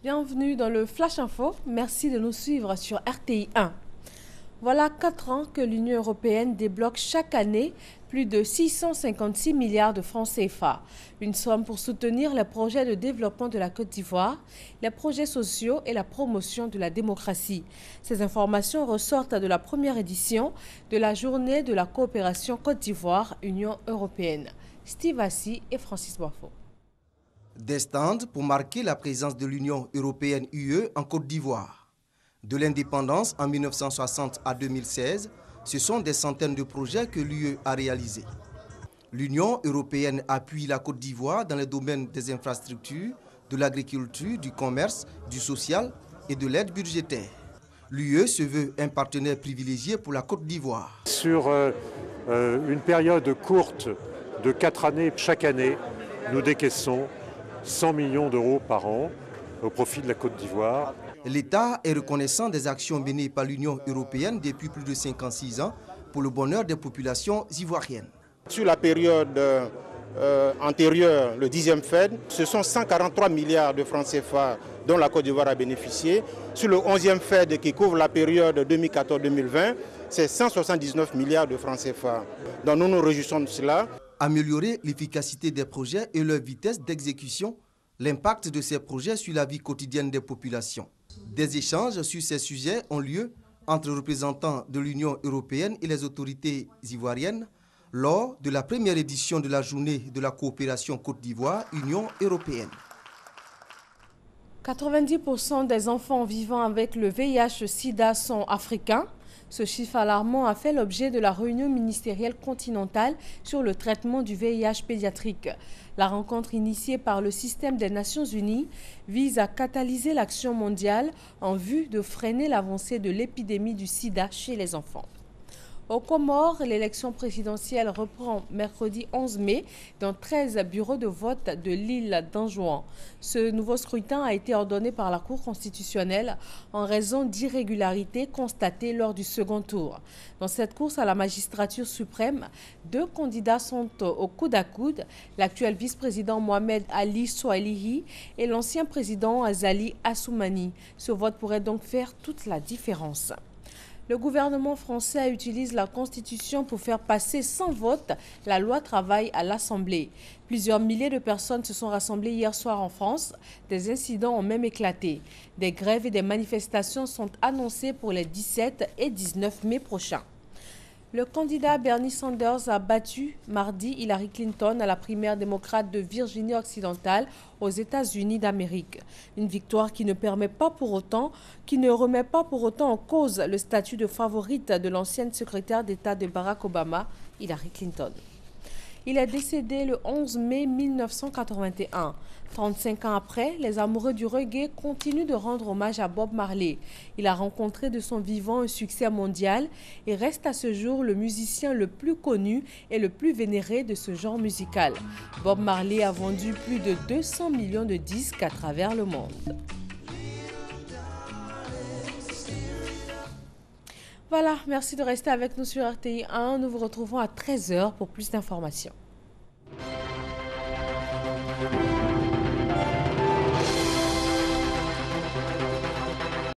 Bienvenue dans le Flash Info. Merci de nous suivre sur RTI 1. Voilà 4 ans que l'Union européenne débloque chaque année plus de 656 milliards de francs CFA. Une somme pour soutenir les projets de développement de la Côte d'Ivoire, les projets sociaux et la promotion de la démocratie. Ces informations ressortent de la première édition de la journée de la coopération Côte d'Ivoire-Union européenne. Steve Assi et Francis Boifo. Des stands pour marquer la présence de l'Union européenne UE en Côte d'Ivoire. De l'indépendance en 1960 à 2016, ce sont des centaines de projets que l'UE a réalisés. L'Union européenne appuie la Côte d'Ivoire dans les domaines des infrastructures, de l'agriculture, du commerce, du social et de l'aide budgétaire. L'UE se veut un partenaire privilégié pour la Côte d'Ivoire. Sur une période courte de 4 années, chaque année, nous décaissons 100 millions d'euros par an au profit de la Côte d'Ivoire. L'État est reconnaissant des actions menées par l'Union européenne depuis plus de 56 ans pour le bonheur des populations ivoiriennes. Sur la période antérieure, le 10e Fed, ce sont 143 milliards de francs CFA dont la Côte d'Ivoire a bénéficié. Sur le 11e Fed qui couvre la période 2014-2020, c'est 179 milliards de francs CFA. Donc nous nous réjouissons de cela. Améliorer l'efficacité des projets et leur vitesse d'exécution, l'impact de ces projets sur la vie quotidienne des populations. Des échanges sur ces sujets ont lieu entre représentants de l'Union européenne et les autorités ivoiriennes lors de la première édition de la journée de la coopération Côte d'Ivoire-Union européenne. 90% des enfants vivant avec le VIH-Sida sont africains. Ce chiffre alarmant a fait l'objet de la réunion ministérielle continentale sur le traitement du VIH pédiatrique. La rencontre initiée par le système des Nations Unies vise à catalyser l'action mondiale en vue de freiner l'avancée de l'épidémie du sida chez les enfants. Aux Comores, l'élection présidentielle reprend mercredi 11 mai dans 13 bureaux de vote de l'île d'Anjouan. Ce nouveau scrutin a été ordonné par la Cour constitutionnelle en raison d'irrégularités constatées lors du second tour. Dans cette course à la magistrature suprême, 2 candidats sont au coude à coude, l'actuel vice-président Mohamed Ali Soualihi et l'ancien président Azali Assoumani. Ce vote pourrait donc faire toute la différence. Le gouvernement français utilise la Constitution pour faire passer sans vote la loi travail à l'Assemblée. Plusieurs milliers de personnes se sont rassemblées hier soir en France. Des incidents ont même éclaté. Des grèves et des manifestations sont annoncées pour les 17 et 19 mai prochains. Le candidat Bernie Sanders a battu mardi Hillary Clinton à la primaire démocrate de Virginie-Occidentale aux États-Unis d'Amérique. Une victoire qui ne remet pas pour autant en cause le statut de favorite de l'ancienne secrétaire d'État de Barack Obama, Hillary Clinton. Il est décédé le 11 mai 1981. 35 ans après, les amoureux du reggae continuent de rendre hommage à Bob Marley. Il a rencontré de son vivant un succès mondial et reste à ce jour le musicien le plus connu et le plus vénéré de ce genre musical. Bob Marley a vendu plus de 200 millions de disques à travers le monde. Voilà, merci de rester avec nous sur RTI 1. Nous vous retrouvons à 13 h pour plus d'informations.